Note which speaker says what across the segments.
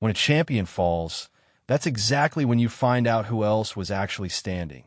Speaker 1: When a champion falls, that's exactly when you find out who else was actually standing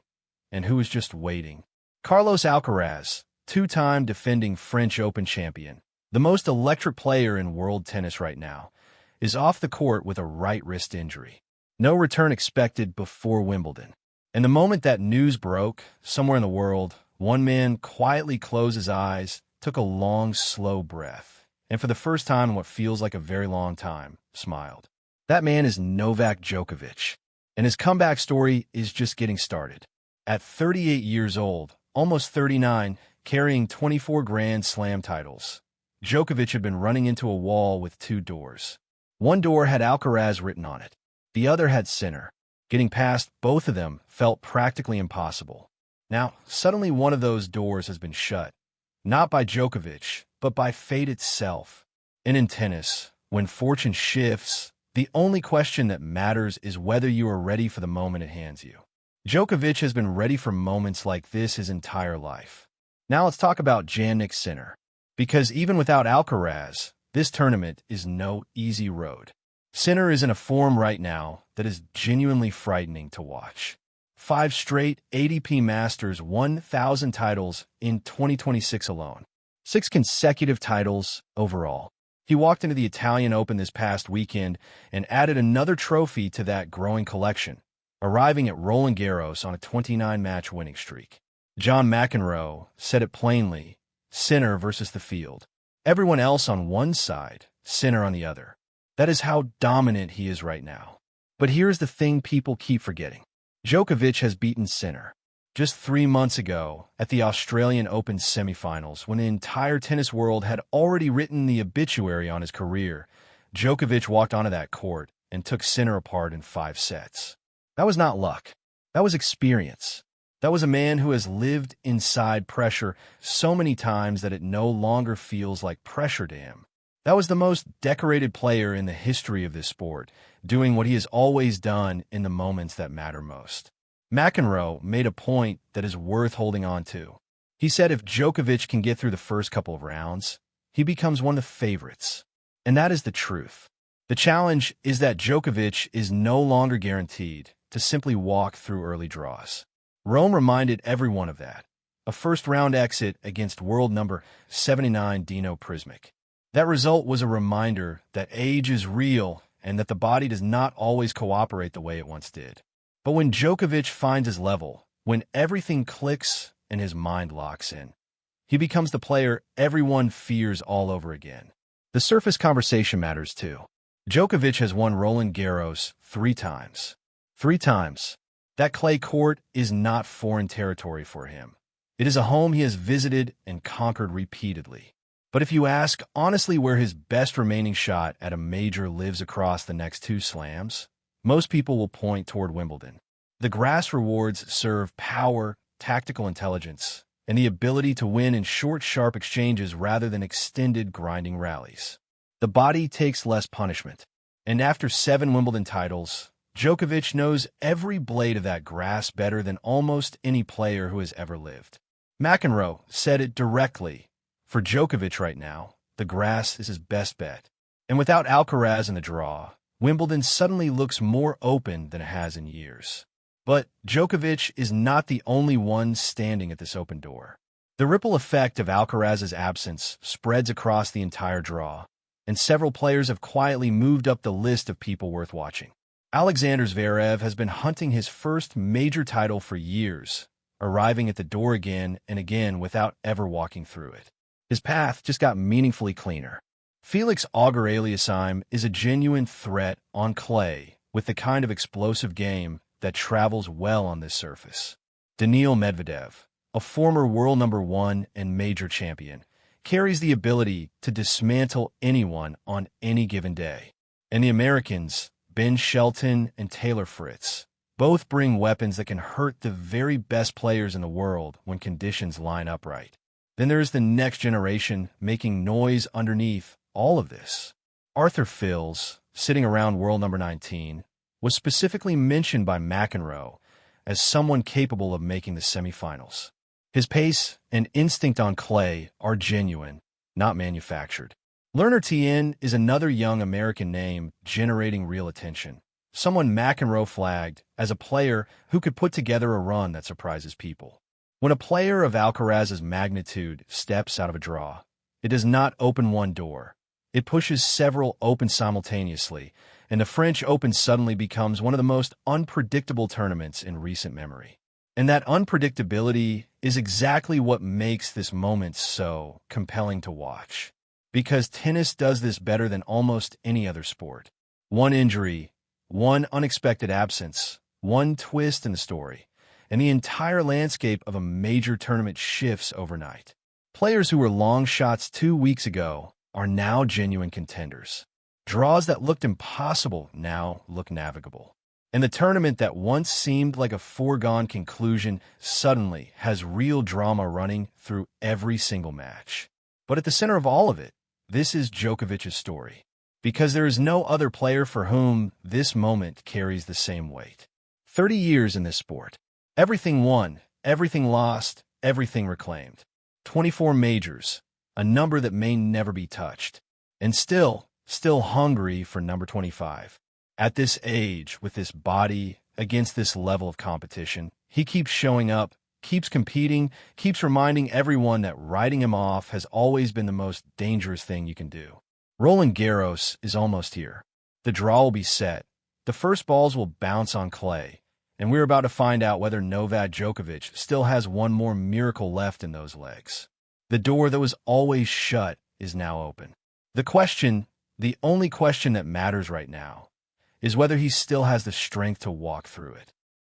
Speaker 1: and who was just waiting. Carlos Alcaraz, two-time defending French Open champion, the most electric player in world tennis right now, is off the court with a right wrist injury. No return expected before Wimbledon. And the moment that news broke, somewhere in the world, one man quietly closed his eyes, took a long, slow breath, and for the first time in what feels like a very long time, smiled. That man is Novak Djokovic, and his comeback story is just getting started. At 38 years old, almost 39, carrying 24 Grand Slam titles, Djokovic had been running into a wall with two doors. One door had Alcaraz written on it. The other had Sinner. Getting past both of them felt practically impossible. Now, suddenly one of those doors has been shut, not by Djokovic, but by fate itself. And in tennis, when fortune shifts, the only question that matters is whether you are ready for the moment it hands you. Djokovic has been ready for moments like this his entire life. Now let's talk about Jannik Sinner. Because even without Alcaraz, this tournament is no easy road. Sinner is in a form right now that is genuinely frightening to watch. 5 straight ATP Masters 1,000 titles in 2026 alone. 6 consecutive titles overall. He walked into the Italian Open this past weekend and added another trophy to that growing collection, arriving at Roland Garros on a 29-match winning streak. John McEnroe said it plainly, Sinner versus the field. Everyone else on one side, Sinner on the other. That is how dominant he is right now. But here's the thing people keep forgetting. Djokovic has beaten Sinner. Just 3 months ago, at the Australian Open semifinals, when the entire tennis world had already written the obituary on his career, Djokovic walked onto that court and took Sinner apart in 5 sets. That was not luck. That was experience. That was a man who has lived inside pressure so many times that it no longer feels like pressure to him. That was the most decorated player in the history of this sport, doing what he has always done in the moments that matter most. McEnroe made a point that is worth holding on to. He said if Djokovic can get through the first couple of rounds, he becomes one of the favorites. And that is the truth. The challenge is that Djokovic is no longer guaranteed to simply walk through early draws. Rome reminded everyone of that. A first-round exit against world number 79 Dino Prismic. That result was a reminder that age is real and that the body does not always cooperate the way it once did. But when Djokovic finds his level, when everything clicks and his mind locks in, he becomes the player everyone fears all over again. The surface conversation matters too. Djokovic has won Roland Garros 3 times. 3 times. That clay court is not foreign territory for him. It is a home he has visited and conquered repeatedly. But if you ask honestly where his best remaining shot at a major lives across the next 2 slams, most people will point toward Wimbledon. The grass rewards serve power, tactical intelligence, and the ability to win in short, sharp exchanges rather than extended, grinding rallies. The body takes less punishment. And after 7 Wimbledon titles, Djokovic knows every blade of that grass better than almost any player who has ever lived. McEnroe said it directly. For Djokovic right now, the grass is his best bet. And without Alcaraz in the draw, Wimbledon suddenly looks more open than it has in years. But Djokovic is not the only one standing at this open door. The ripple effect of Alcaraz's absence spreads across the entire draw, and several players have quietly moved up the list of people worth watching. Alexander Zverev has been hunting his first major title for years, arriving at the door again and again without ever walking through it. His path just got meaningfully cleaner. Felix Auger-Aliassime is a genuine threat on clay with the kind of explosive game that travels well on this surface. Daniil Medvedev, a former world number 1 and major champion, carries the ability to dismantle anyone on any given day. And the Americans, Ben Shelton and Taylor Fritz, both bring weapons that can hurt the very best players in the world when conditions line up right. Then there is the next generation making noise underneath all of this. Arthur Fils, sitting around world number 19, was specifically mentioned by McEnroe as someone capable of making the semifinals. His pace and instinct on clay are genuine, not manufactured. Lerner Tien is another young American name generating real attention. Someone McEnroe flagged as a player who could put together a run that surprises people. When a player of Alcaraz's magnitude steps out of a draw, it does not open one door. It pushes several open simultaneously, and the French Open suddenly becomes one of the most unpredictable tournaments in recent memory. And that unpredictability is exactly what makes this moment so compelling to watch. Because tennis does this better than almost any other sport. One injury, one unexpected absence, one twist in the story, and the entire landscape of a major tournament shifts overnight. Players who were long shots 2 weeks ago are now genuine contenders. Draws that looked impossible now look navigable. And the tournament that once seemed like a foregone conclusion suddenly has real drama running through every single match. But at the center of all of it, this is Djokovic's story. Because there is no other player for whom this moment carries the same weight. 30 years in this sport. Everything won, everything lost, everything reclaimed. 24 majors, a number that may never be touched. And still hungry for number 25. At this age, with this body, against this level of competition, he keeps showing up, keeps competing, keeps reminding everyone that writing him off has always been the most dangerous thing you can do. Roland Garros is almost here. The draw will be set. The first balls will bounce on clay. And we're about to find out whether Novak Djokovic still has one more miracle left in those legs. The door that was always shut is now open. The only question that matters right now, is whether he still has the strength to walk through it.